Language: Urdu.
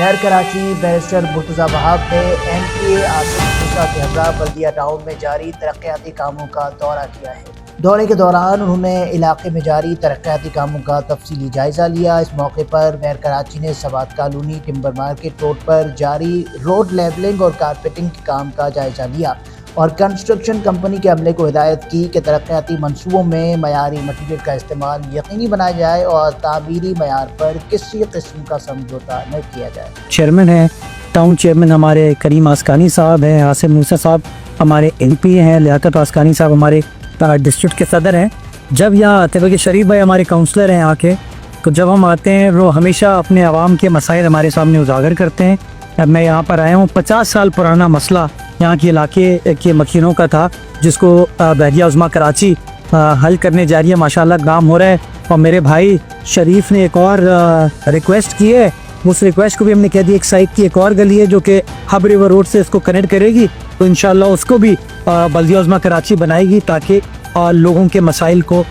میئر کراچی بیرسٹر مرتضی وہاب نے MPA آصف موسیٰ کے ہمراہ بلدیہ ٹاؤن میں جاری ترقیاتی کاموں کا دورہ کیا ہے۔ دورے کے دوران انہوں نے علاقے میں جاری ترقیاتی کاموں کا تفصیلی جائزہ لیا۔ اس موقع پر میئر کراچی نے Swat colony timber market road پر جاری روڈ لیولنگ اور کارپیٹنگ کے کام کا جائزہ لیا اور کنسٹرکشن کمپنی کے عملے کو ہدایت کی کہ ترقیاتی منصوبوں میں معیاری مٹیریل کا استعمال یقینی بنایا جائے اور تعمیری معیار پر کسی قسم کا سمجھوتہ نہ کیا جائے۔ چیئرمین ہیں ٹاؤن چیئرمین ہمارے کریم آسکانی صاحب ہیں، آصف موسیٰ صاحب ہمارے MP ہیں، لیاقت آسکانی صاحب ہمارے ڈسٹرکٹ کے صدر ہیں۔ جب یہاں آتے بلکہ شریف بھائی ہمارے کونسلر ہیں آ کے، تو جب ہم آتے ہیں وہ ہمیشہ اپنے عوام کے مسائل ہمارے سامنے اجاگر کرتے ہیں۔ اب میں یہاں پر آیا ہوں، 50 سال پرانا مسئلہ یہاں کے علاقے کے مکینوں کا تھا، جس کو بحریہ عظمیٰ کراچی حل کرنے جا رہی ہے۔ ماشاءاللہ کام ہو رہا ہے اور میرے بھائی شریف نے ایک اور ریکویسٹ کی ہے، اس ریکویسٹ کو بھی ہم نے کہہ دی۔ ایک سائڈ کی ایک اور گلی ہے جو کہ ہب ریور روڈ سے اس کو کنیکٹ کرے گی، تو انشاءاللہ اس کو بھی بلدیہ عظمیٰ کراچی بنائے گی تاکہ لوگوں کے مسائل کو